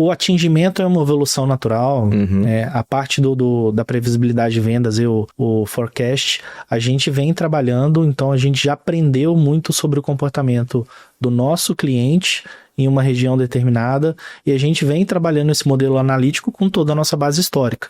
O atingimento é uma evolução natural. A parte da previsibilidade de vendas e o forecast, a gente vem trabalhando, então a gente já aprendeu muito sobre o comportamento do nosso cliente em uma região determinada, e a gente vem trabalhando esse modelo analítico com toda a nossa base histórica.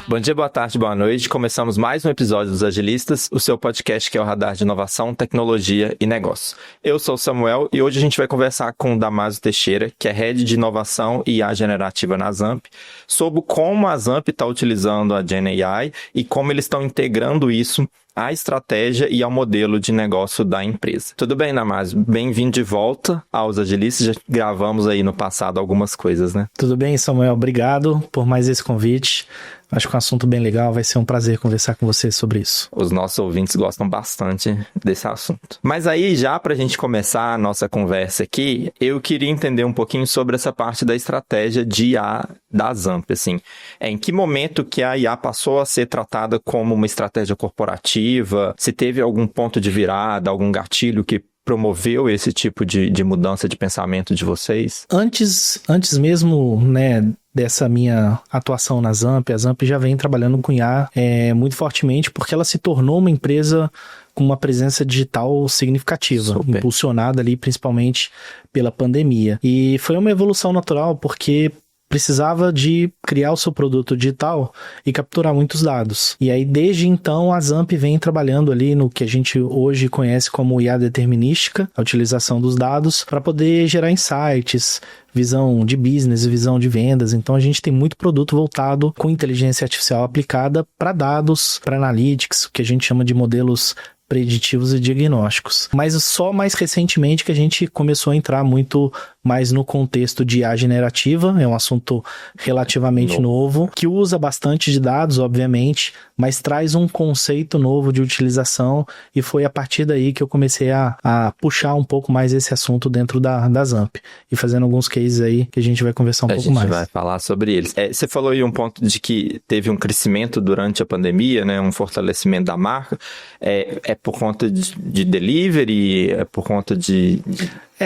Bom dia, boa tarde, boa noite. Começamos mais um episódio dos Agilistas, o seu podcast que é o radar de inovação, tecnologia e negócio. Eu sou o Samuel e hoje a gente vai conversar com o Damaso Teixeira, que é Head de Inovação e IA Generativa na Zamp, sobre como a Zamp está utilizando a GenAI e como eles estão integrando isso à estratégia e ao modelo de negócio da empresa. Tudo bem, Damaso? Bem-vindo de volta aos Agilistas. Já gravamos aí no passado algumas coisas, né? Tudo bem, Samuel. Obrigado por mais esse convite. Acho que é um assunto bem legal, vai ser um prazer conversar com você sobre isso. Os nossos ouvintes gostam bastante desse assunto. Mas aí, já para a gente começar a nossa conversa aqui, eu queria entender um pouquinho sobre essa parte da estratégia de IA da Zamp, assim. Em que momento que a IA passou a ser tratada como uma estratégia corporativa? Se teve algum ponto de virada, algum gatilho que promoveu esse tipo de mudança de pensamento de vocês? Antes mesmo, né, dessa minha atuação na Zamp, a Zamp já vem trabalhando com IA muito fortemente, porque ela se tornou uma empresa com uma presença digital significativa, impulsionada ali principalmente pela pandemia. E foi uma evolução natural, porque precisava de criar o seu produto digital e capturar muitos dados. E aí, desde então, a Zamp vem trabalhando ali no que a gente hoje conhece como IA determinística, a utilização dos dados, para poder gerar insights, visão de business, visão de vendas. Então, a gente tem muito produto voltado com inteligência artificial aplicada para dados, para analytics, o que a gente chama de modelos preditivos e diagnósticos. Mas só mais recentemente que a gente começou a entrar muito mais no contexto de IA generativa, é um assunto relativamente novo, que usa bastante de dados, obviamente, mas traz um conceito novo de utilização, e foi a partir daí que eu comecei a puxar um pouco mais esse assunto dentro da Zamp, e fazendo alguns cases aí que a gente vai conversar um pouco mais. A gente vai falar sobre eles. Você falou aí um ponto de que teve um crescimento durante a pandemia, né, um fortalecimento da marca, é por conta de delivery, é por conta de...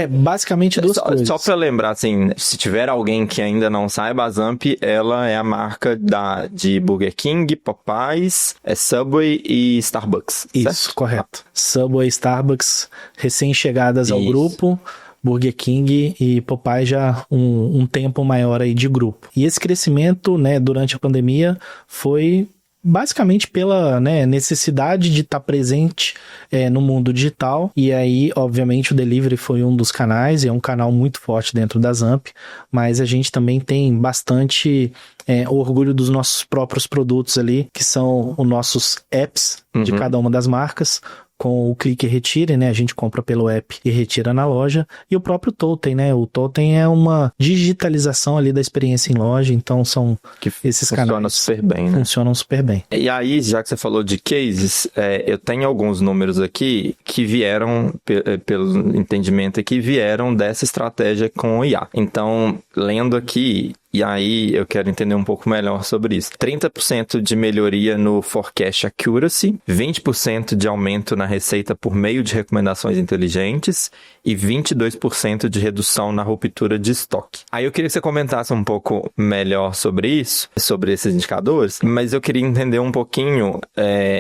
basicamente duas coisas. Só para lembrar, assim, se tiver alguém que ainda não saiba, a Zamp, ela é a marca de Burger King, Popeyes, Subway e Starbucks. Isso, certo? Correto. Subway, Starbucks, recém-chegadas ao grupo, Burger King e Popeye já um tempo maior aí de grupo. E esse crescimento, né, durante a pandemia foi basicamente pela necessidade de estar presente no mundo digital, e aí obviamente o delivery foi um dos canais, e é um canal muito forte dentro da Zamp, mas a gente também tem bastante orgulho dos nossos próprios produtos ali, que são os nossos apps de cada uma das marcas, com o clique e retire, né? A gente compra pelo app e retira na loja. E o próprio Totem, né? O Totem é uma digitalização ali da experiência em loja, então são esses canais. Funcionam super bem, né? Funcionam super bem. E aí, já que você falou de cases, eu tenho alguns números aqui que vieram, pelo entendimento aqui, vieram dessa estratégia com o IA. Então, lendo aqui... E aí, eu quero entender um pouco melhor sobre isso. 30% de melhoria no forecast accuracy, 20% de aumento na receita por meio de recomendações inteligentes e 22% de redução na ruptura de estoque. Aí eu queria que você comentasse um pouco melhor sobre isso, sobre esses indicadores, mas eu queria entender um pouquinho,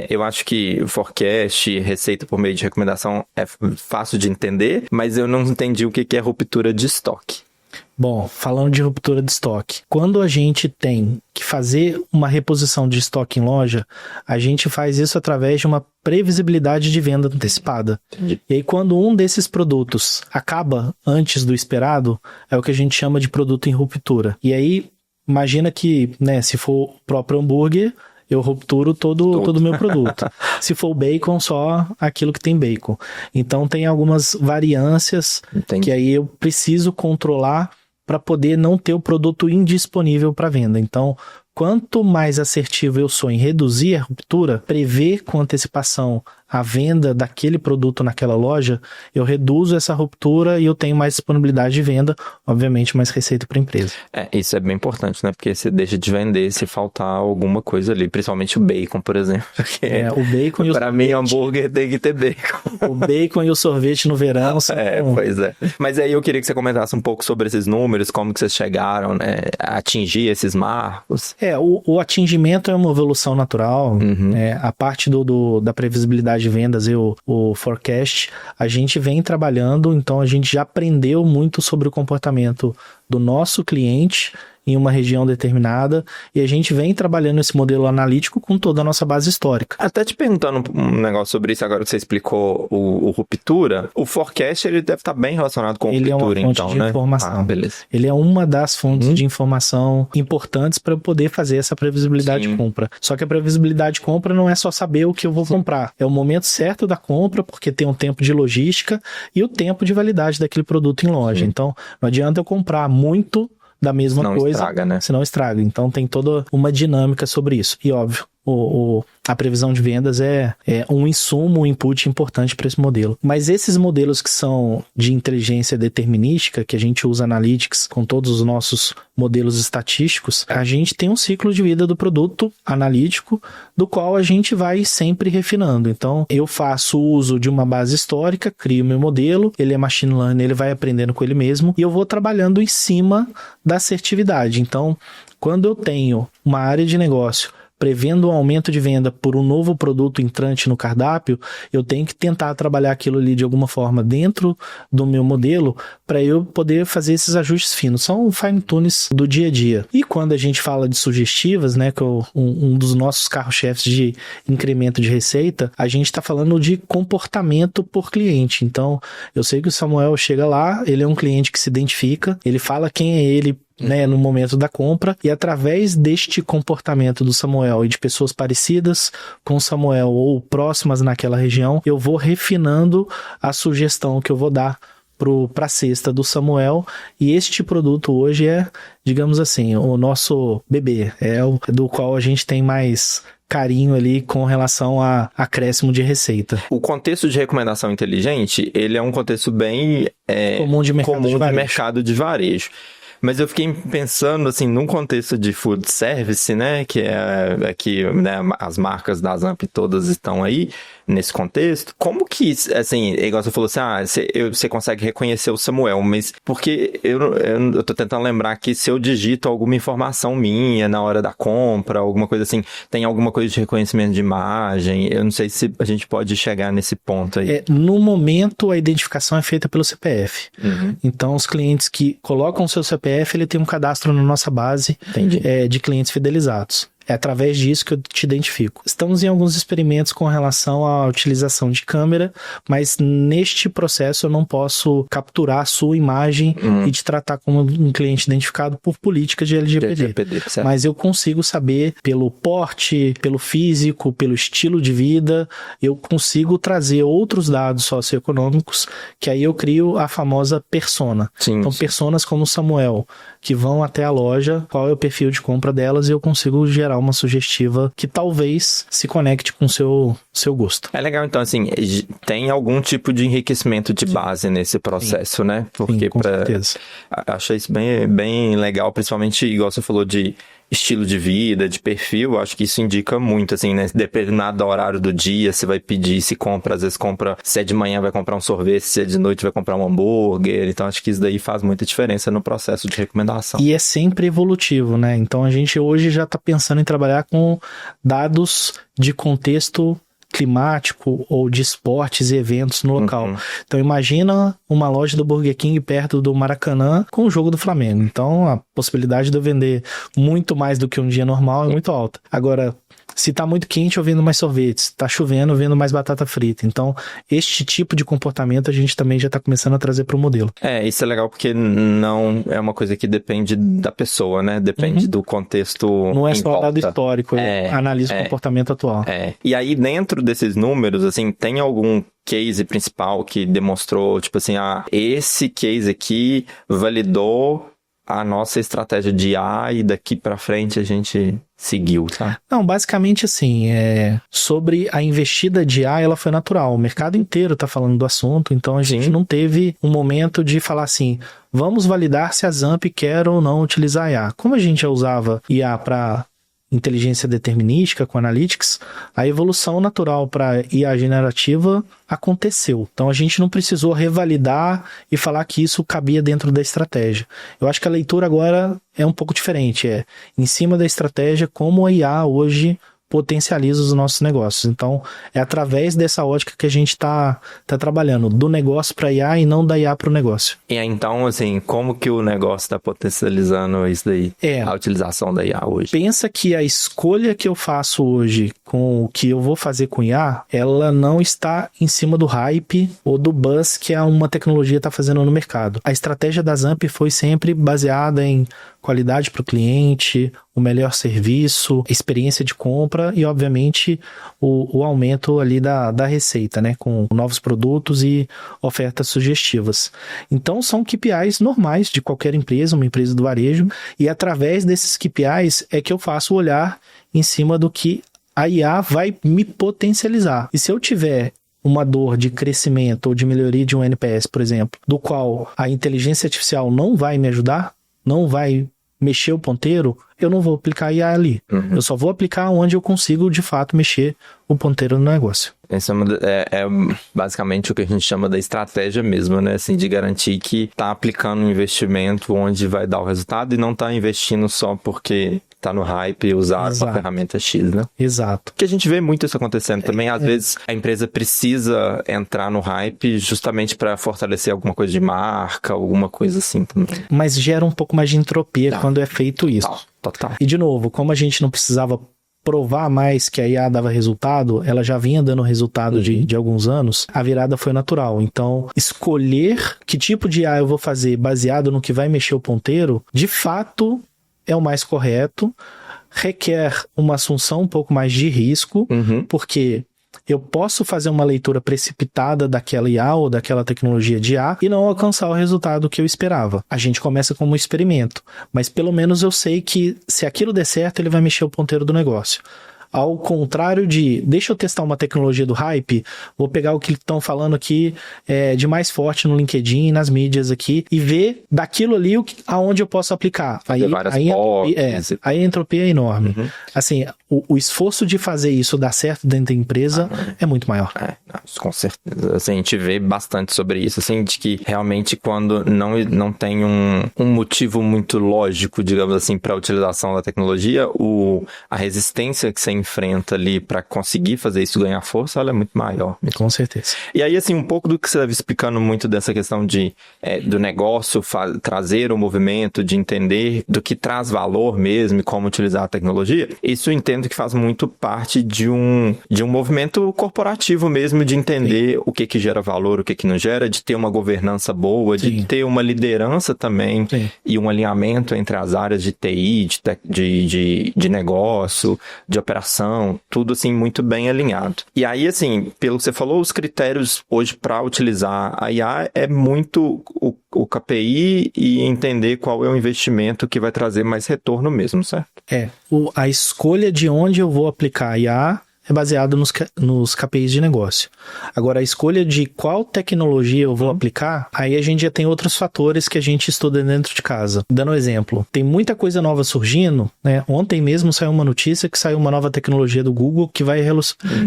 eu acho que o forecast, receita por meio de recomendação é fácil de entender, mas eu não entendi o que é ruptura de estoque. Bom, falando de ruptura de estoque, quando a gente tem que fazer uma reposição de estoque em loja, a gente faz isso através de uma previsibilidade de venda antecipada. Entendi. E aí, quando um desses produtos acaba antes do esperado, é o que a gente chama de produto em ruptura. E aí, imagina que, se for o próprio hambúrguer, eu rupturo todo o meu produto. Se for o bacon, só aquilo que tem bacon. Então, tem algumas variâncias que aí eu preciso controlar para poder não ter o produto indisponível para venda. Então, quanto mais assertivo eu sou em reduzir a ruptura, prever com antecipação a venda daquele produto naquela loja, eu reduzo essa ruptura e eu tenho mais disponibilidade de venda, obviamente mais receita para a empresa. Isso é bem importante, né? Porque você deixa de vender se faltar alguma coisa ali, principalmente o bacon, por exemplo. O bacon e o Para mim, hambúrguer tem que ter bacon. O bacon e o sorvete no verão. Pois é. Mas aí eu queria que você comentasse um pouco sobre esses números, como que vocês chegaram, né, a atingir esses marcos. O atingimento é uma evolução natural. A parte da previsibilidade de vendas e o forecast, a gente vem trabalhando, então a gente já aprendeu muito sobre o comportamento do nosso cliente em uma região determinada, e a gente vem trabalhando esse modelo analítico com toda a nossa base histórica. Até te perguntando um negócio sobre isso, agora que você explicou o Ruptura, o forecast ele deve estar bem relacionado com o Ruptura, então, né? Ele é uma fonte de informação. Beleza. Ele é uma das fontes de informação importantes para eu poder fazer essa previsibilidade de compra. Só que a previsibilidade de compra não é só saber o que eu vou comprar, é o momento certo da compra, porque tem um tempo de logística e o tempo de validade daquele produto em loja. Então, não adianta eu comprar muito da mesma coisa, estraga, né? Senão estraga. Então tem toda uma dinâmica sobre isso. E óbvio, a previsão de vendas é um insumo, um input importante para esse modelo. Mas esses modelos que são de inteligência determinística, que a gente usa Analytics com todos os nossos modelos estatísticos, a gente tem um ciclo de vida do produto analítico, do qual a gente vai sempre refinando. Então, eu faço uso de uma base histórica, crio meu modelo, ele é machine learning, ele vai aprendendo com ele mesmo, e eu vou trabalhando em cima da assertividade. Então, quando eu tenho uma área de negócio prevendo um aumento de venda por um novo produto entrante no cardápio, eu tenho que tentar trabalhar aquilo ali de alguma forma dentro do meu modelo para eu poder fazer esses ajustes finos. São fine-tunes do dia a dia. E quando a gente fala de sugestivas, né, que é um dos nossos carro-chefes de incremento de receita, a gente está falando de comportamento por cliente. Então, eu sei que o Samuel chega lá, ele é um cliente que se identifica, ele fala quem é ele, né, no momento da compra, e através deste comportamento do Samuel e de pessoas parecidas com o Samuel ou próximas naquela região, eu vou refinando a sugestão que eu vou dar para a cesta do Samuel, e este produto hoje é, digamos assim, o nosso bebê, é o do qual a gente tem mais carinho ali com relação a acréscimo de receita. O contexto de recomendação inteligente, ele é um contexto bem comum de mercado de varejo. Mas eu fiquei pensando, assim, num contexto de food service, né, que é aqui, né, as marcas da Zamp todas estão aí, nesse contexto. Como que, assim, igual você falou assim, você consegue reconhecer o Samuel, mas porque eu tô tentando lembrar que se eu digito alguma informação minha na hora da compra, alguma coisa assim, tem alguma coisa de reconhecimento de imagem, eu não sei se a gente pode chegar nesse ponto aí. No momento, a identificação é feita pelo CPF. Então, os clientes que colocam o seu CPF, ele tem um cadastro na nossa base de clientes fidelizados. É através disso que eu te identifico. Estamos em alguns experimentos com relação à utilização de câmera, mas neste processo eu não posso capturar a sua imagem e te tratar como um cliente identificado por políticas de LGPD. Mas eu consigo saber pelo porte, pelo físico, pelo estilo de vida, eu consigo trazer outros dados socioeconômicos, que aí eu crio a famosa persona. Então, personas como o Samuel, que vão até a loja, qual é o perfil de compra delas, e eu consigo gerar uma sugestiva que talvez se conecte com o seu gosto. É legal, então, assim, tem algum tipo de enriquecimento de base nesse processo, né? Porque com certeza. Acho isso bem legal, principalmente, igual você falou, de estilo de vida, de perfil, acho que isso indica muito, assim, né? Dependendo do horário do dia, você vai pedir, se compra, às vezes compra, se é de manhã vai comprar um sorvete, se é de noite vai comprar um hambúrguer, então acho que isso daí faz muita diferença no processo de recomendação. E é sempre evolutivo, né? Então a gente hoje já está pensando em trabalhar com dados de contexto climático ou de esportes e eventos no local. Então imagina uma loja do Burger King perto do Maracanã com o jogo do Flamengo. Então a possibilidade de eu vender muito mais do que um dia normal é muito alta. Agora, se tá muito quente, eu vendo mais sorvetes. Tá chovendo, eu vendo mais batata frita. Então, este tipo de comportamento a gente também já tá começando a trazer pro modelo. Isso é legal porque não é uma coisa que depende da pessoa, né? Depende do contexto. Não é só dado histórico, analisa o comportamento atual. E aí, dentro desses números, assim, tem algum case principal que demonstrou, tipo assim, esse case aqui validou a nossa estratégia de IA e daqui para frente a gente seguiu, tá? Não, basicamente assim, sobre a investida de IA, ela foi natural. O mercado inteiro tá falando do assunto, então a gente não teve um momento de falar assim, vamos validar se a Zamp quer ou não utilizar IA. Como a gente já usava IA para inteligência determinística com Analytics, a evolução natural para IA generativa aconteceu. Então a gente não precisou revalidar e falar que isso cabia dentro da estratégia. Eu acho que a leitura agora é um pouco diferente, em cima da estratégia, como a IA hoje potencializa os nossos negócios. Então, é através dessa ótica que a gente tá trabalhando, do negócio para IA e não da IA para o negócio. E então, assim, como que o negócio está potencializando isso daí? A utilização da IA hoje? Pensa que a escolha que eu faço hoje com o que eu vou fazer com IA, ela não está em cima do hype ou do buzz que uma tecnologia está fazendo no mercado. A estratégia da Zamp foi sempre baseada em qualidade para o cliente, o melhor serviço, experiência de compra e, obviamente, o aumento ali da receita, né? Com novos produtos e ofertas sugestivas. Então, são KPIs normais de qualquer empresa, uma empresa do varejo, e através desses KPIs é que eu faço o olhar em cima do que a IA vai me potencializar. E se eu tiver uma dor de crescimento ou de melhoria de um NPS, por exemplo, do qual a inteligência artificial não vai me ajudar, não vai mexer o ponteiro, eu não vou aplicar IA ali. Eu só vou aplicar onde eu consigo, de fato, mexer o ponteiro no negócio. Esse é basicamente o que a gente chama da estratégia mesmo, né? Assim, de garantir que está aplicando um investimento onde vai dar o resultado e não está investindo só porque tá no hype e usar a ferramenta X, né? Exato. Porque a gente vê muito isso acontecendo também. Às vezes a empresa precisa entrar no hype justamente para fortalecer alguma coisa de marca, alguma coisa assim também. Mas gera um pouco mais de entropia quando é feito isso. Total. E de novo, como a gente não precisava provar mais que a IA dava resultado, ela já vinha dando resultado de alguns anos, a virada foi natural. Então, escolher que tipo de IA eu vou fazer baseado no que vai mexer o ponteiro, de fato é o mais correto, requer uma assunção um pouco mais de risco, porque eu posso fazer uma leitura precipitada daquela IA ou daquela tecnologia de IA e não alcançar o resultado que eu esperava. A gente começa como um experimento, mas pelo menos eu sei que se aquilo der certo, ele vai mexer o ponteiro do negócio. Ao contrário de, deixa eu testar uma tecnologia do hype, vou pegar o que estão falando aqui de mais forte no LinkedIn e nas mídias aqui e ver daquilo ali aonde eu posso aplicar. Aí a entropia é enorme. Assim, o esforço de fazer isso dar certo dentro da empresa é muito maior. Com certeza. Assim, a gente vê bastante sobre isso, assim, de que realmente quando não tem um motivo muito lógico, digamos assim, para a utilização da tecnologia, a resistência que você enfrenta ali para conseguir fazer isso ganhar força, ela é muito maior. Com certeza. E aí, assim, um pouco do que você estava explicando muito dessa questão do negócio, trazer o movimento, de entender do que traz valor mesmo e como utilizar a tecnologia, isso eu entendo que faz muito parte de um movimento corporativo mesmo, de entender o que gera valor, o que não gera, de ter uma governança boa, de ter uma liderança também e um alinhamento entre as áreas de TI, de negócio, de operação, tudo assim muito bem alinhado. E aí, assim, pelo que você falou, os critérios hoje para utilizar a IA é muito o KPI e entender qual é o investimento que vai trazer mais retorno mesmo, certo? A escolha de onde eu vou aplicar a IA é baseado nos KPIs de negócio. Agora, a escolha de qual tecnologia eu vou aplicar, aí a gente já tem outros fatores que a gente estuda dentro de casa. Dando um exemplo, tem muita coisa nova surgindo, né? Ontem mesmo saiu uma notícia que saiu uma nova tecnologia do Google que vai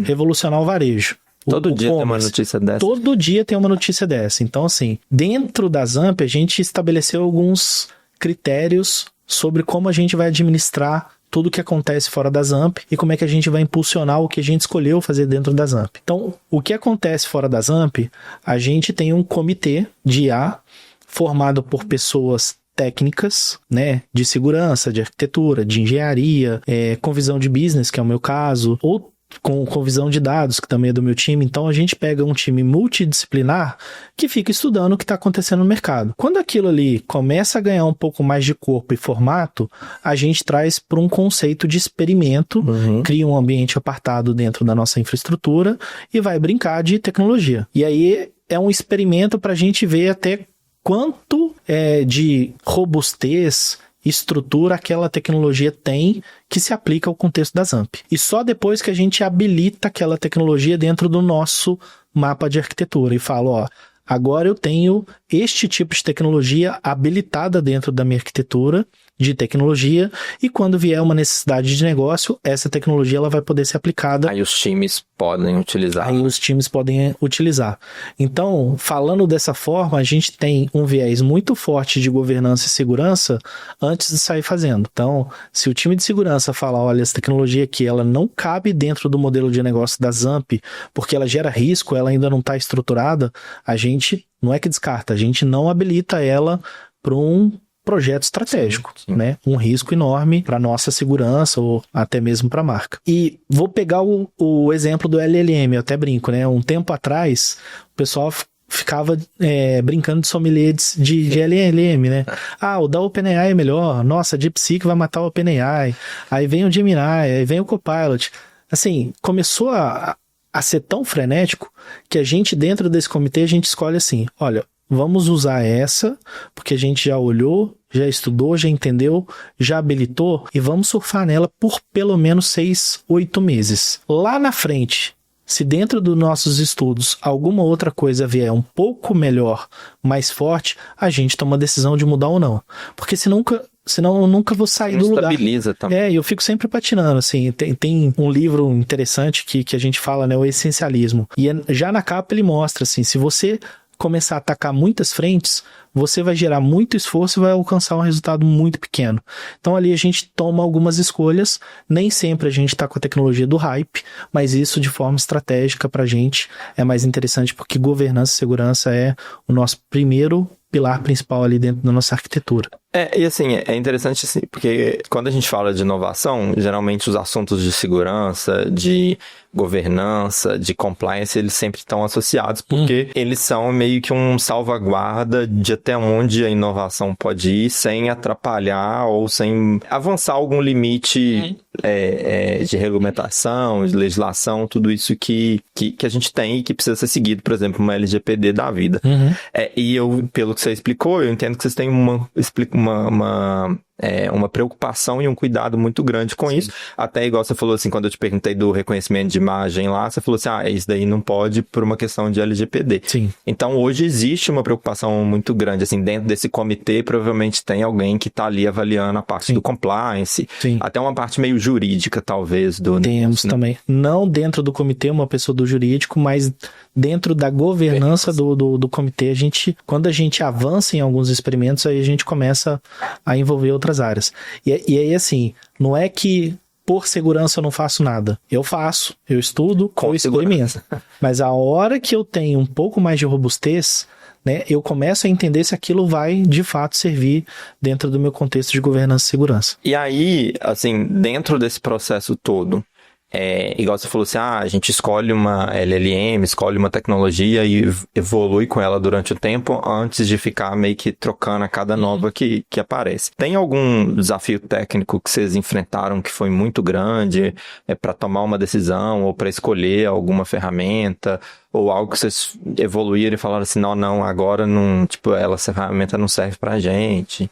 revolucionar o varejo. Todo dia tem uma notícia dessa. Todo dia tem uma notícia dessa. Então, assim, dentro da Zamp, a gente estabeleceu alguns critérios sobre como a gente vai administrar tudo que acontece fora da Zamp e como é que a gente vai impulsionar o que a gente escolheu fazer dentro da Zamp. Então, o que acontece fora da Zamp, a gente tem um comitê de IA formado por pessoas técnicas, né, de segurança, de arquitetura, de engenharia, com visão de business, que é o meu caso, ou com visão de dados, que também é do meu time. Então a gente pega um time multidisciplinar que fica estudando o que está acontecendo no mercado. Quando aquilo ali começa a ganhar um pouco mais de corpo e formato, a gente traz para um conceito de experimento, cria um ambiente apartado dentro da nossa infraestrutura e vai brincar de tecnologia. E aí é um experimento para a gente ver até quanto de robustez, estrutura aquela tecnologia tem que se aplica ao contexto da ZAMP. E só depois que a gente habilita aquela tecnologia dentro do nosso mapa de arquitetura e fala, ó, agora eu tenho este tipo de tecnologia habilitada dentro da minha arquitetura de tecnologia e quando vier uma necessidade de negócio, essa tecnologia ela vai poder ser aplicada. Aí os times podem utilizar. Então, falando dessa forma, a gente tem um viés muito forte de governança e segurança antes de sair fazendo. Então, se o time de segurança falar, olha, essa tecnologia aqui, ela não cabe dentro do modelo de negócio da ZAMP, porque ela gera risco, ela ainda não está estruturada, a gente não é que descarta, a gente não habilita ela para um projeto estratégico, sim. Né? Um risco enorme para nossa segurança ou até mesmo para a marca. E vou pegar o exemplo do LLM, eu até brinco, né? Um tempo atrás, o pessoal ficava brincando de sommelier de LLM, né? Ah, o da OpenAI é melhor, nossa, a DeepSeek vai matar o OpenAI, aí vem o Gemini, aí vem o Copilot. Assim, começou a ser tão frenético que a gente, dentro desse comitê, a gente escolhe assim, olha, vamos usar essa, porque a gente já olhou, já estudou, já entendeu, já habilitou, e vamos surfar nela por pelo menos 6, 8 meses. Lá na frente, se dentro dos nossos estudos alguma outra coisa vier um pouco melhor, mais forte, a gente toma a decisão de mudar ou não. Porque senão eu nunca vou sair do lugar. Estabiliza também. Eu fico sempre patinando, assim. Tem um livro interessante que a gente fala, né, o essencialismo. E já na capa ele mostra, assim, se você começar a atacar muitas frentes, você vai gerar muito esforço e vai alcançar um resultado muito pequeno. Então ali a gente toma algumas escolhas, nem sempre a gente está com a tecnologia do hype, mas isso de forma estratégica para a gente é mais interessante porque governança e segurança é o nosso primeiro pilar principal ali dentro da nossa arquitetura. E assim, é interessante assim, porque quando a gente fala de inovação, geralmente os assuntos de segurança, de governança, de compliance, eles sempre estão associados, porque eles são meio que um salvaguarda de até onde a inovação pode ir, sem atrapalhar ou sem avançar algum limite de regulamentação, de legislação, tudo isso que a gente tem e que precisa ser seguido, por exemplo, uma LGPD da vida. E eu, pelo que você explicou, eu entendo que vocês têm uma preocupação e um cuidado muito grande com isso. Até igual você falou assim, quando eu te perguntei do reconhecimento de imagem lá, você falou assim, isso daí não pode por uma questão de LGPD. Sim. Então hoje existe uma preocupação muito grande, assim, dentro desse comitê provavelmente tem alguém que está ali avaliando a parte do compliance, até uma parte meio jurídica talvez. Temos também, não dentro do comitê uma pessoa do jurídico, mas dentro da governança do comitê, quando a gente avança em alguns experimentos, aí a gente começa a envolver outras áreas. E aí, assim, não é que por segurança eu não faço nada. Eu faço, eu estudo, eu experimento. Mas a hora que eu tenho um pouco mais de robustez, né, eu começo a entender se aquilo vai, de fato, servir dentro do meu contexto de governança e segurança. E aí, assim, dentro desse processo todo, igual você falou assim, a gente escolhe uma LLM, escolhe uma tecnologia e evolui com ela durante o tempo antes de ficar meio que trocando a cada nova que aparece. Tem algum desafio técnico que vocês enfrentaram que foi muito grande para tomar uma decisão ou para escolher alguma ferramenta? Ou algo que vocês evoluíram e falaram assim, não, agora não, essa ferramenta não serve pra gente?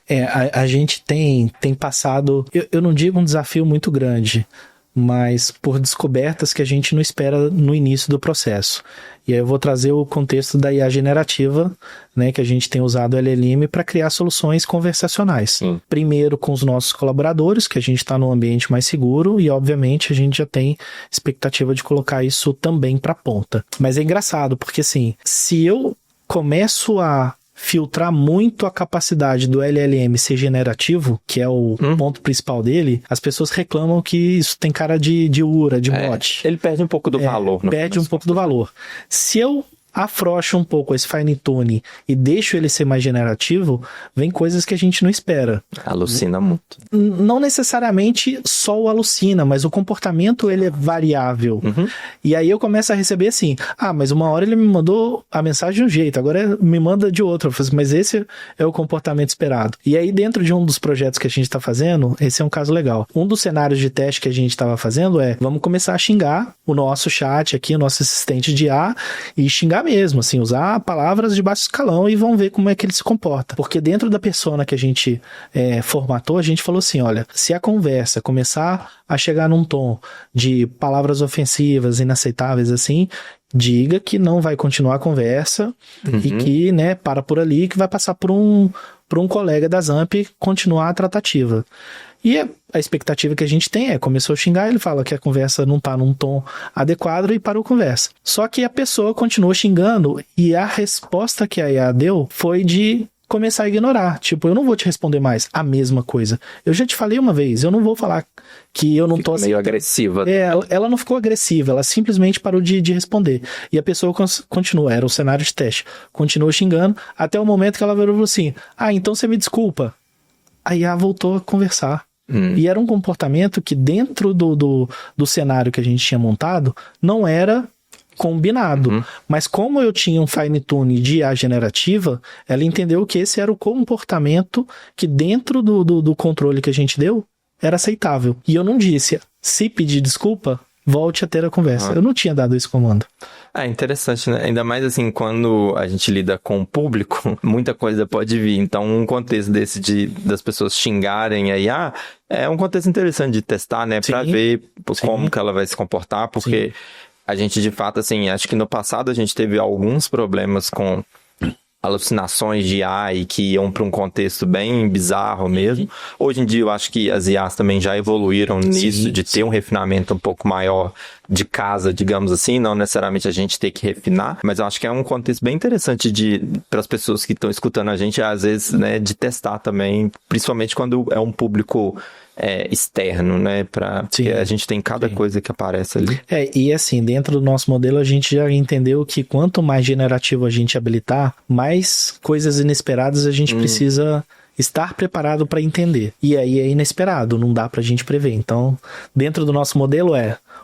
A gente tem passado, eu não digo um desafio muito grande, mas por descobertas que a gente não espera no início do processo. E aí eu vou trazer o contexto da IA generativa, né, que a gente tem usado o LLM para criar soluções conversacionais. Primeiro com os nossos colaboradores, que a gente está num ambiente mais seguro, e obviamente a gente já tem expectativa de colocar isso também para a ponta. Mas é engraçado, porque assim, se eu começo a filtrar muito a capacidade do LLM ser generativo, que é o ponto principal dele, as pessoas reclamam que isso tem cara de URA, de bot. Ele perde um pouco do valor. Perde um pouco do valor. Se eu afrouxo um pouco esse fine tune e deixo ele ser mais generativo, vem coisas que a gente não espera. Alucina muito. Não necessariamente só o alucina, mas o comportamento ele é variável. E aí eu começo a receber assim, mas uma hora ele me mandou a mensagem de um jeito, agora me manda de outro. Eu falo assim, mas esse é o comportamento esperado. E aí dentro de um dos projetos que a gente está fazendo, esse é um caso legal. Um dos cenários de teste que a gente estava fazendo vamos começar a xingar o nosso chat aqui, o nosso assistente de IA, e xingar xingar mesmo, assim, usar palavras de baixo escalão e vão ver como é que ele se comporta. Porque dentro da persona que a gente formatou, a gente falou assim, olha, se a conversa começar a chegar num tom de palavras ofensivas, inaceitáveis, assim, diga que não vai continuar a conversa e que, né, para por ali, que vai passar por um colega da Zamp continuar a tratativa. E a expectativa que a gente tem começou a xingar, ele fala que a conversa não tá num tom adequado e parou a conversa. Só que a pessoa continuou xingando e a resposta que a IA deu foi de começar a ignorar. Tipo, eu não vou te responder mais a mesma coisa. Eu já te falei uma vez, eu não vou falar que eu não tô... meio agressiva. Ela não ficou agressiva, ela simplesmente parou de responder. E a pessoa continua, era o cenário de teste, continuou xingando, até o momento que ela virou e falou assim, então você me desculpa. Aí ela voltou a conversar. E era um comportamento que dentro do cenário que a gente tinha montado, não era combinado. Mas como eu tinha um fine tune de IA generativa, ela entendeu que esse era o comportamento que dentro do controle que a gente deu, era aceitável. E eu não disse, se pedir desculpa, volte a ter a conversa. Eu não tinha dado esse comando. É interessante, né? Ainda mais assim, quando a gente lida com o público, muita coisa pode vir. Então, um contexto desse das pessoas xingarem a IA é um contexto interessante de testar, né? Pra ver como que ela vai se comportar, porque a gente, de fato, assim, acho que no passado a gente teve alguns problemas com alucinações de IA e que iam para um contexto bem bizarro mesmo. Hoje em dia eu acho que as IAs também já evoluíram nisso, de ter um refinamento um pouco maior de casa, digamos assim, não necessariamente a gente ter que refinar, mas eu acho que é um contexto bem interessante para as pessoas que estão escutando a gente, às vezes, né, de testar também, principalmente quando é um público externo, né, porque a gente tem cada coisa que aparece ali. E assim, dentro do nosso modelo a gente já entendeu que quanto mais generativo a gente habilitar, mais coisas inesperadas a gente precisa estar preparado para entender. E aí é inesperado, não dá pra gente prever. Então, dentro do nosso modelo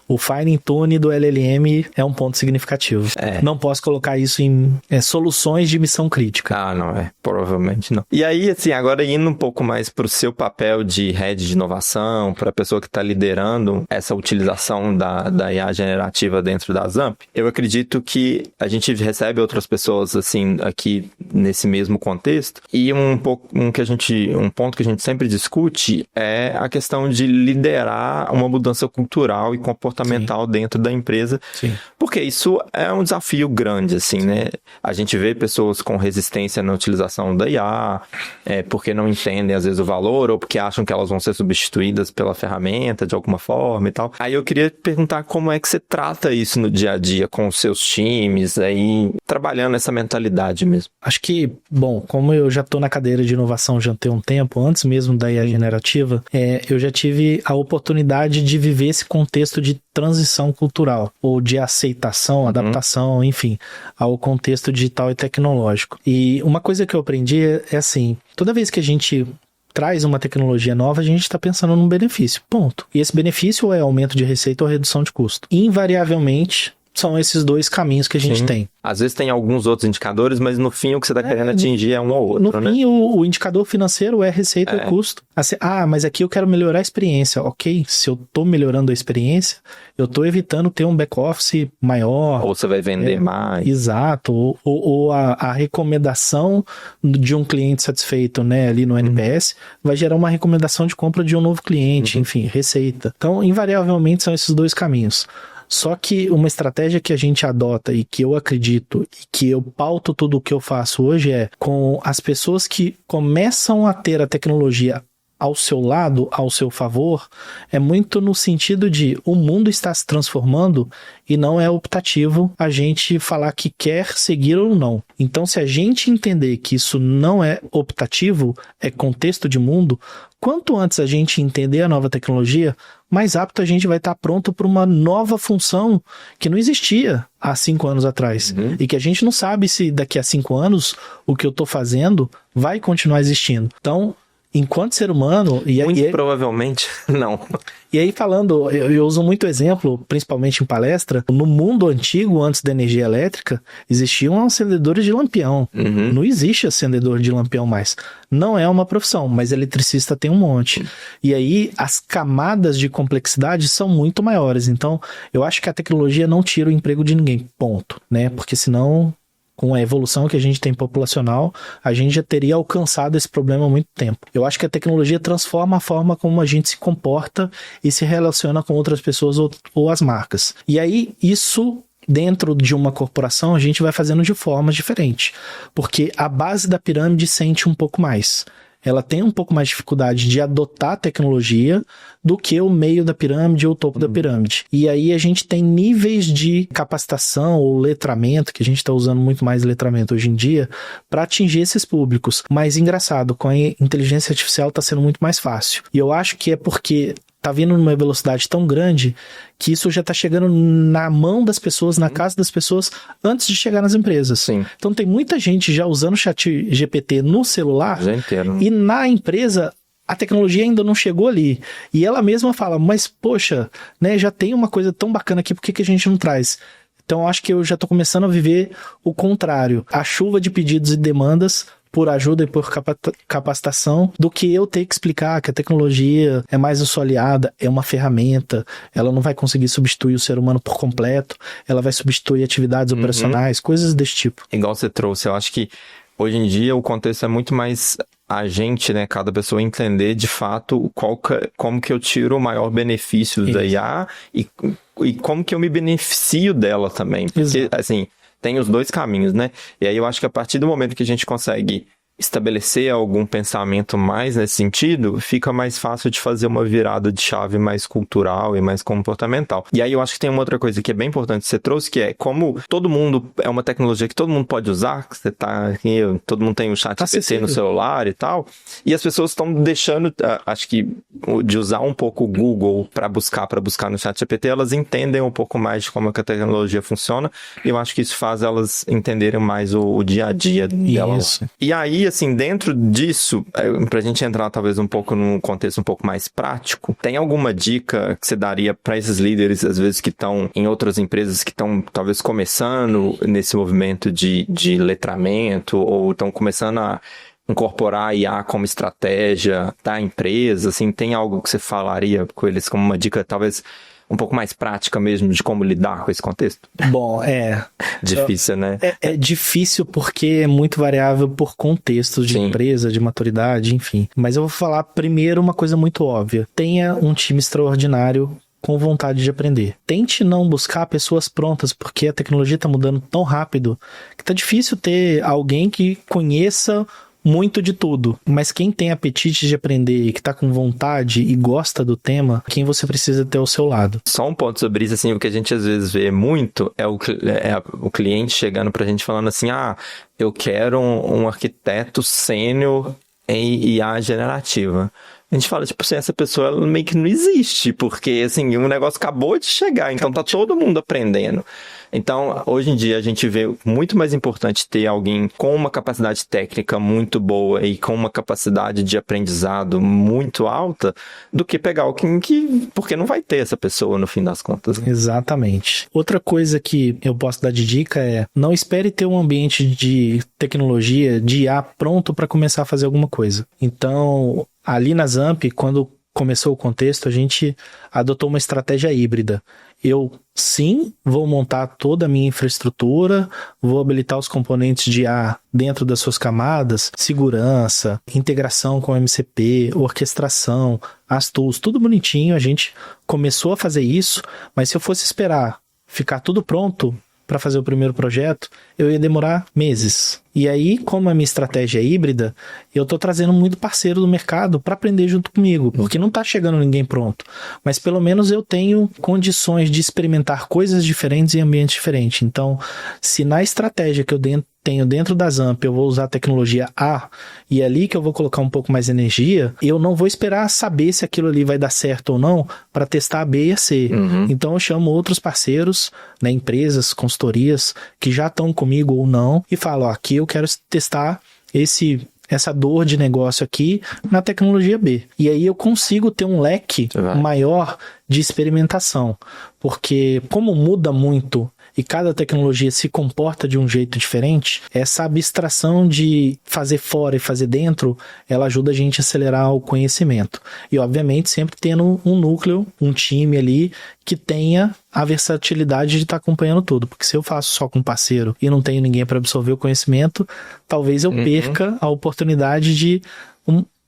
o fine tune do LLM é um ponto significativo. Não posso colocar isso em soluções de missão crítica. Não, provavelmente não. E aí, assim, agora indo um pouco mais pro seu papel de head de inovação, pra pessoa que tá liderando essa utilização da IA generativa dentro da Zamp, eu acredito que a gente recebe outras pessoas, assim, aqui nesse mesmo contexto, e um ponto que a gente sempre discute é a questão de liderar uma mudança cultural e comportamental dentro da empresa, porque isso é um desafio grande, assim, né? A gente vê pessoas com resistência na utilização da IA, porque não entendem, às vezes, o valor, ou porque acham que elas vão ser substituídas pela ferramenta de alguma forma e tal. Aí eu queria perguntar como é que você trata isso no dia a dia com os seus times, aí trabalhando essa mentalidade mesmo. Acho que, bom, como eu já estou na cadeira de inovação já tem um tempo, antes mesmo da IA generativa, eu já tive a oportunidade de viver esse contexto de transição cultural, ou de aceitação, adaptação, enfim, ao contexto digital e tecnológico. E uma coisa que eu aprendi é assim, toda vez que a gente traz uma tecnologia nova, a gente está pensando num benefício, ponto. E esse benefício é aumento de receita ou redução de custo. Invariavelmente, são esses dois caminhos que a gente tem. Às vezes tem alguns outros indicadores, mas no fim o que você está querendo atingir é um ou outro, no fim, o indicador financeiro é receita ou custo. Assim, mas aqui eu quero melhorar a experiência. Ok, se eu estou melhorando a experiência, eu estou evitando ter um back-office maior. Ou você vai vender mais. Exato. Ou a recomendação de um cliente satisfeito, né, ali no NPS, vai gerar uma recomendação de compra de um novo cliente, enfim, receita. Então, invariavelmente, são esses dois caminhos. Só que uma estratégia que a gente adota e que eu acredito e que eu pauto tudo o que eu faço hoje com as pessoas que começam a ter a tecnologia ao seu lado, ao seu favor, é muito no sentido de o mundo está se transformando e não é optativo a gente falar que quer seguir ou não. Então, se a gente entender que isso não é optativo, é contexto de mundo, quanto antes a gente entender a nova tecnologia, mais apto a gente vai estar pronto para uma nova função que não existia há 5 anos atrás. E que a gente não sabe se daqui a 5 anos o que eu estou fazendo vai continuar existindo. Então, enquanto ser humano... Muito provavelmente, não. E aí falando, eu uso muito exemplo, principalmente em palestra, no mundo antigo, antes da energia elétrica, existiam acendedores de lampião. Não existe acendedor de lampião mais. Não é uma profissão, mas eletricista tem um monte. E aí as camadas de complexidade são muito maiores. Então, eu acho que a tecnologia não tira o emprego de ninguém, ponto, né? Porque senão... Com a evolução que a gente tem populacional, a gente já teria alcançado esse problema há muito tempo. Eu acho que a tecnologia transforma a forma como a gente se comporta e se relaciona com outras pessoas ou as marcas. E aí, isso, dentro de uma corporação, a gente vai fazendo de formas diferentes. Porque a base da pirâmide sente um pouco mais. Ela tem um pouco mais de dificuldade de adotar tecnologia do que o meio da pirâmide ou o topo da pirâmide. E aí a gente tem níveis de capacitação ou letramento, que a gente está usando muito mais letramento hoje em dia, para atingir esses públicos. Mas engraçado, com a inteligência artificial está sendo muito mais fácil. E eu acho que é porque tá vindo numa velocidade tão grande que isso já tá chegando na mão das pessoas, na casa das pessoas, antes de chegar nas empresas. Sim. Então tem muita gente já usando o ChatGPT no celular Já inteiro. e na empresa a tecnologia ainda não chegou ali. E ela mesma fala, mas poxa, né, já tem uma coisa tão bacana aqui, por que a gente não traz? Então eu acho que eu já tô começando a viver o contrário. A chuva de pedidos e demandas por ajuda e por capacitação, do que eu ter que explicar que a tecnologia é mais assoalhada, é uma ferramenta, ela não vai conseguir substituir o ser humano por completo, ela vai substituir atividades operacionais, coisas desse tipo. Igual você trouxe, eu acho que hoje em dia o contexto é muito mais a gente, né, cada pessoa entender de fato como que eu tiro o maior benefício da IA e como que eu me beneficio dela também. Porque, Exato. assim, tem os dois caminhos, né? E aí eu acho que a partir do momento que a gente consegue estabelecer algum pensamento mais nesse sentido, fica mais fácil de fazer uma virada de chave mais cultural e mais comportamental. E aí eu acho que tem uma outra coisa que é bem importante que você trouxe, que é como todo mundo, é uma tecnologia que todo mundo pode usar, que você tá aqui, todo mundo tem o ChatGPT no celular e tal, e as pessoas estão deixando, acho que de usar um pouco o Google para buscar no ChatGPT, elas entendem um pouco mais de como é que a tecnologia funciona, e eu acho que isso faz elas entenderem mais o dia a dia dela. Isso. E aí, assim, dentro disso, pra gente entrar talvez um pouco num contexto um pouco mais prático, tem alguma dica que você daria para esses líderes, às vezes, que estão em outras empresas que estão talvez começando nesse movimento de letramento ou estão começando a incorporar a IA como estratégia da empresa, assim, tem algo que você falaria com eles como uma dica talvez um pouco mais prática mesmo de como lidar com esse contexto? Bom, difícil, né? É difícil porque é muito variável por contextos de empresa, de maturidade, enfim. Mas eu vou falar primeiro uma coisa muito óbvia. Tenha um time extraordinário com vontade de aprender. Tente não buscar pessoas prontas, porque a tecnologia está mudando tão rápido que tá difícil ter alguém que conheça muito de tudo, mas quem tem apetite de aprender, que tá com vontade e gosta do tema, quem você precisa ter ao seu lado. Só um ponto sobre isso, assim, o que a gente às vezes vê muito é o cliente chegando pra gente falando assim, eu quero um arquiteto sênior em IA generativa. A gente fala, tipo assim, essa pessoa ela meio que não existe, porque, assim, um negócio acabou de chegar, então tá todo mundo aprendendo. Então, hoje em dia, a gente vê muito mais importante ter alguém com uma capacidade técnica muito boa e com uma capacidade de aprendizado muito alta do que pegar alguém porque não vai ter essa pessoa no fim das contas. Né? Exatamente. Outra coisa que eu posso dar de dica é não espere ter um ambiente de tecnologia, de IA pronto para começar a fazer alguma coisa. Então, ali na Zamp, quando começou o contexto, a gente adotou uma estratégia híbrida. Eu, sim, vou montar toda a minha infraestrutura, vou habilitar os componentes de IA dentro das suas camadas, segurança, integração com MCP, orquestração, as tools, tudo bonitinho. A gente começou a fazer isso, mas se eu fosse esperar ficar tudo pronto para fazer o primeiro projeto, eu ia demorar meses. E aí, como a minha estratégia é híbrida, eu tô trazendo muito parceiro do mercado para aprender junto comigo, porque não tá chegando ninguém pronto. Mas pelo menos eu tenho condições de experimentar coisas diferentes em ambientes diferentes. Então, se na estratégia que eu tenho dentro da Zamp eu vou usar a tecnologia A e é ali que eu vou colocar um pouco mais energia, eu não vou esperar saber se aquilo ali vai dar certo ou não para testar a B e a C. Então eu chamo outros parceiros, né, empresas, consultorias que já estão comigo ou não e falo, aqui eu quero testar esse essa dor de negócio aqui na tecnologia B. E aí eu consigo ter um leque maior de experimentação, porque como muda muito e cada tecnologia se comporta de um jeito diferente, essa abstração de fazer fora e fazer dentro, ela ajuda a gente a acelerar o conhecimento. E, obviamente, sempre tendo um núcleo, um time ali que tenha a versatilidade de estar acompanhando tudo. Porque se eu faço só com parceiro e não tenho ninguém para absorver o conhecimento, talvez eu perca a oportunidade de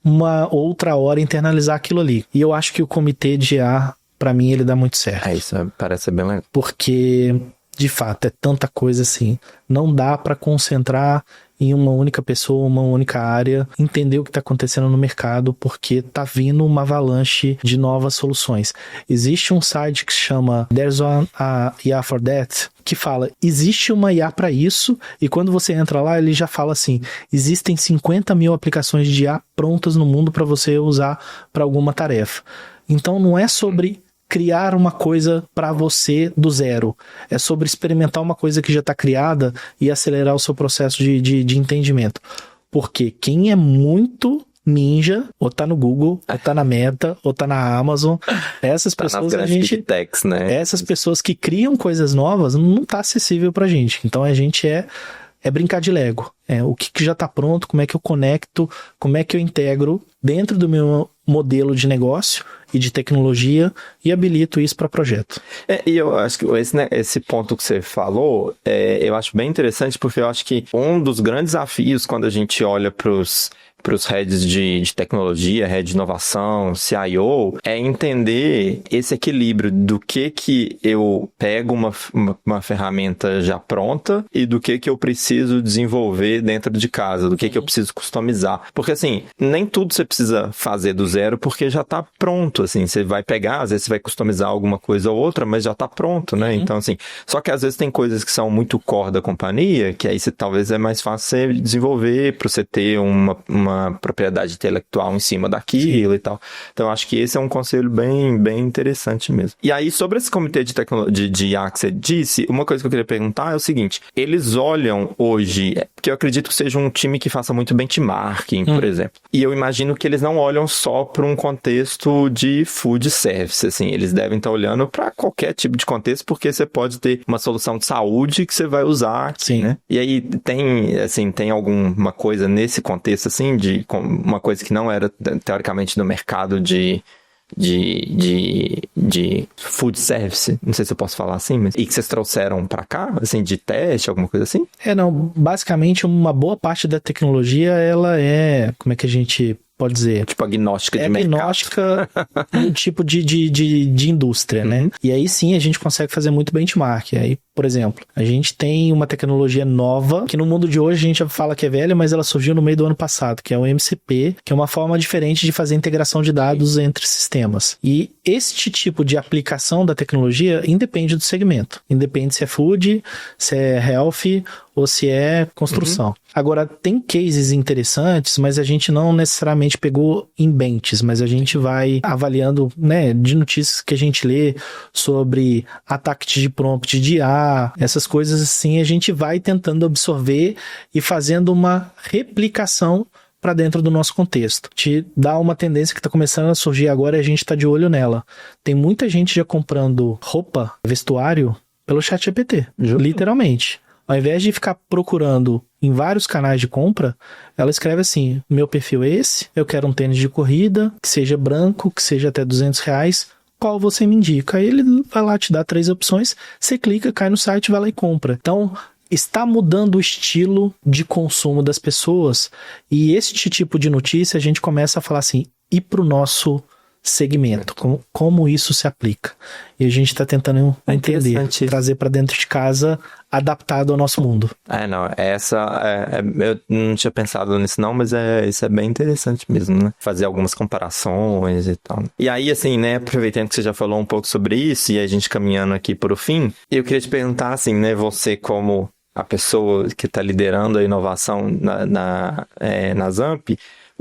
uma outra hora internalizar aquilo ali. E eu acho que o comitê de IA, para mim, ele dá muito certo. Isso parece bem legal. Porque, de fato, é tanta coisa assim. Não dá para concentrar em uma única pessoa, uma única área, entender o que está acontecendo no mercado, porque tá vindo uma avalanche de novas soluções. Existe um site que se chama There's a IA for That, que fala, existe uma IA para isso, e quando você entra lá, ele já fala assim, existem 50 mil aplicações de IA prontas no mundo para você usar para alguma tarefa. Então não é sobre criar uma coisa para você do zero. É sobre experimentar uma coisa que já está criada e acelerar o seu processo de entendimento. Porque quem é muito ninja, ou tá no Google, ou tá na Meta, ou tá na Amazon, essas pessoas a gente... Techs, né? Essas pessoas que criam coisas novas não tá acessível pra gente. Então a gente é brincar de Lego. O que já está pronto, como é que eu conecto, como é que eu integro dentro do meu modelo de negócio e de tecnologia e habilito isso para projeto. E eu acho que esse ponto que você falou, eu acho bem interessante, porque eu acho que um dos grandes desafios quando a gente olha para os heads de tecnologia, head de inovação, CIO, é entender esse equilíbrio do que eu pego uma ferramenta já pronta e do que eu preciso desenvolver dentro de casa, do que eu preciso customizar. Porque, assim, nem tudo você precisa fazer do zero porque já está pronto, assim, você vai pegar, às vezes você vai customizar alguma coisa ou outra, mas já está pronto, né? Então, assim, só que às vezes tem coisas que são muito core da companhia, que aí talvez é mais fácil você desenvolver para você ter uma propriedade intelectual em cima daquilo. Sim. E tal. Então, eu acho que esse é um conselho bem, bem interessante mesmo. E aí, sobre esse comitê de tecnologia de IA que você disse, uma coisa que eu queria perguntar é o seguinte, eles olham hoje, porque eu acredito que seja um time que faça muito benchmarking, por exemplo. E eu imagino que eles não olham só para um contexto de food service, assim, eles devem estar olhando para qualquer tipo de contexto, porque você pode ter uma solução de saúde que você vai usar, sim, né? E aí tem alguma coisa nesse contexto, assim, de uma coisa que não era teoricamente no mercado de food service, não sei se eu posso falar assim, mas e que vocês trouxeram para cá, assim, de teste, alguma coisa assim? Não, basicamente uma boa parte da tecnologia, ela como é que a gente pode dizer? Tipo agnóstica de mercado. Agnóstica no tipo de indústria, né? E aí sim a gente consegue fazer muito benchmark. Aí, por exemplo, a gente tem uma tecnologia nova, que no mundo de hoje a gente fala que é velha, mas ela surgiu no meio do ano passado, que é o MCP, que é uma forma diferente de fazer integração de dados entre sistemas. E este tipo de aplicação da tecnologia independe do segmento. Independe se é food, se é health ou se é construção. Agora, tem cases interessantes, mas a gente não necessariamente pegou em benches, mas a gente vai avaliando, né, de notícias que a gente lê sobre ataque de prompt de IA, essas coisas assim, a gente vai tentando absorver e fazendo uma replicação para dentro do nosso contexto. Te dá uma tendência que está começando a surgir agora e a gente está de olho nela. Tem muita gente já comprando roupa, vestuário, pelo ChatGPT, literalmente. Ao invés de ficar procurando em vários canais de compra, ela escreve assim, meu perfil é esse, eu quero um tênis de corrida, que seja branco, que seja até R$200, qual você me indica? Aí ele vai lá, te dá 3 opções, você clica, cai no site, vai lá e compra. Então, está mudando o estilo de consumo das pessoas, e esse tipo de notícia a gente começa a falar assim, e para o nosso segmento, como isso se aplica. E a gente está tentando entender, trazer para dentro de casa, adaptado ao nosso mundo. Eu não tinha pensado nisso não, mas isso é bem interessante mesmo, né? Fazer algumas comparações e tal. E aí, assim, né, aproveitando que você já falou um pouco sobre isso, e a gente caminhando aqui para o fim, eu queria te perguntar, assim, né, você como a pessoa que está liderando a inovação na Zamp,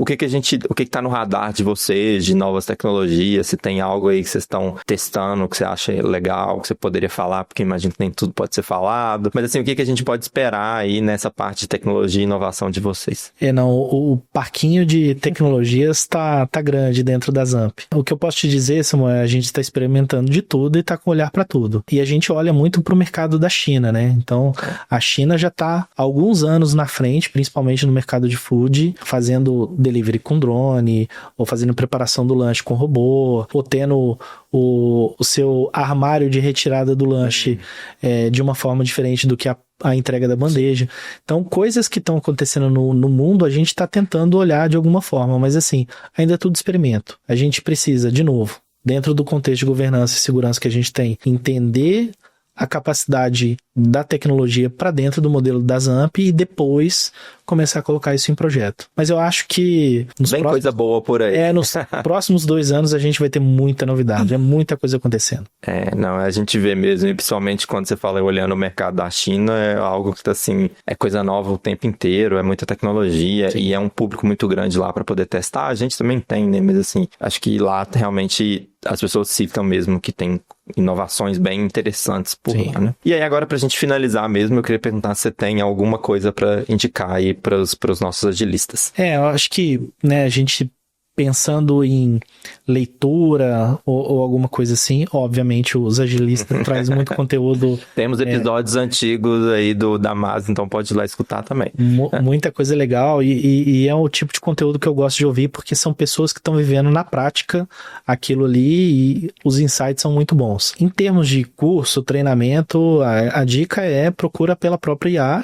o que está no radar de vocês, de novas tecnologias, se tem algo aí que vocês estão testando, que você acha legal, que você poderia falar, porque imagino que nem tudo pode ser falado. Mas assim, o que a gente pode esperar aí nessa parte de tecnologia e inovação de vocês? O parquinho de tecnologias tá grande dentro da Zamp. O que eu posso te dizer, Samuel, a gente está experimentando de tudo e tá com olhar para tudo. E a gente olha muito pro mercado da China, né? Então, a China já tá há alguns anos na frente, principalmente no mercado de food, fazendo delivery com drone, ou fazendo preparação do lanche com robô, ou tendo o seu armário de retirada do lanche de uma forma diferente do que a entrega da bandeja. Então, coisas que estão acontecendo no mundo, a gente está tentando olhar de alguma forma, mas assim, ainda é tudo experimento. A gente precisa, de novo, dentro do contexto de governança e segurança que a gente tem, entender a capacidade da tecnologia para dentro do modelo da Zamp e depois começar a colocar isso em projeto. Mas eu acho que coisa boa por aí. Nos próximos 2 anos a gente vai ter muita novidade, muita coisa acontecendo. A gente vê mesmo, e principalmente quando você fala olhando o mercado da China, é algo que tá assim, é coisa nova o tempo inteiro, é muita tecnologia. Sim. E é um público muito grande lá para poder testar. A gente também tem, né? Mas assim, acho que lá realmente as pessoas citam mesmo que tem inovações bem interessantes por lá, né? E aí agora pra gente finalizar mesmo, eu queria perguntar se você tem alguma coisa para indicar aí para os nossos agilistas. Eu acho que, né, a gente pensando em leitura ou alguma coisa assim, obviamente os agilistas trazem muito conteúdo. Temos episódios antigos aí do Damásio, então pode ir lá escutar também. Muita coisa legal e é o tipo de conteúdo que eu gosto de ouvir, porque são pessoas que estão vivendo na prática aquilo ali e os insights são muito bons. Em termos de curso, treinamento, a dica procura pela própria IA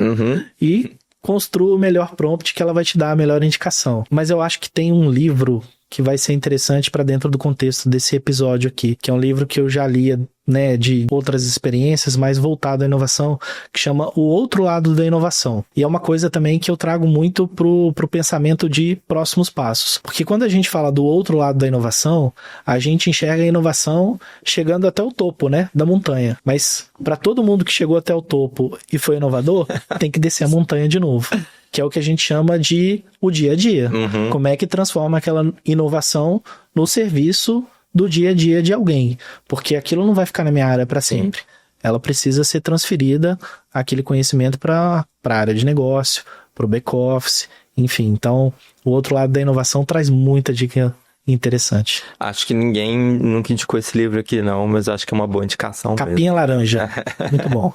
e construa o melhor prompt que ela vai te dar a melhor indicação. Mas eu acho que tem um livro que vai ser interessante para dentro do contexto desse episódio aqui, que é um livro que eu já li, né, de outras experiências, mais voltado à inovação, que chama O Outro Lado da Inovação. E é uma coisa também que eu trago muito pro pensamento de próximos passos. Porque quando a gente fala do outro lado da inovação, a gente enxerga a inovação chegando até o topo, né, da montanha. Mas para todo mundo que chegou até o topo e foi inovador, tem que descer a montanha de novo. Que é o que a gente chama de o dia a dia. Como é que transforma aquela inovação no serviço do dia a dia de alguém, porque aquilo não vai ficar na minha área para sempre. Ela precisa ser transferida, aquele conhecimento para a área de negócio, para o back-office, enfim. Então, o outro lado da inovação traz muita dica interessante. Acho que ninguém nunca indicou esse livro aqui não, mas acho que é uma boa indicação. Capinha laranja, muito bom.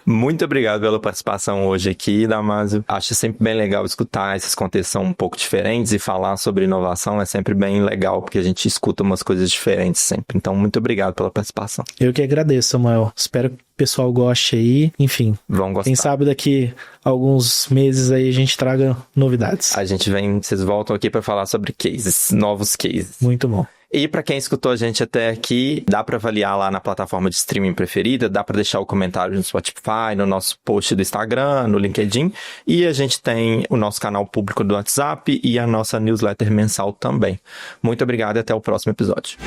Muito obrigado pela participação hoje aqui, Damásio. Acho sempre bem legal escutar, esses contextos são um pouco diferentes e falar sobre inovação é sempre bem legal, porque a gente escuta umas coisas diferentes sempre. Então, muito obrigado pela participação. Eu que agradeço, Samuel. Espero que o pessoal goste aí. Enfim, vão gostar. Quem sabe daqui a alguns meses aí a gente traga novidades. A gente vocês voltam aqui para falar sobre cases, novos cases. Muito bom. E para quem escutou a gente até aqui, dá para avaliar lá na plataforma de streaming preferida, dá para deixar o comentário no Spotify, no nosso post do Instagram, no LinkedIn, e a gente tem o nosso canal público do WhatsApp e a nossa newsletter mensal também. Muito obrigado e até o próximo episódio.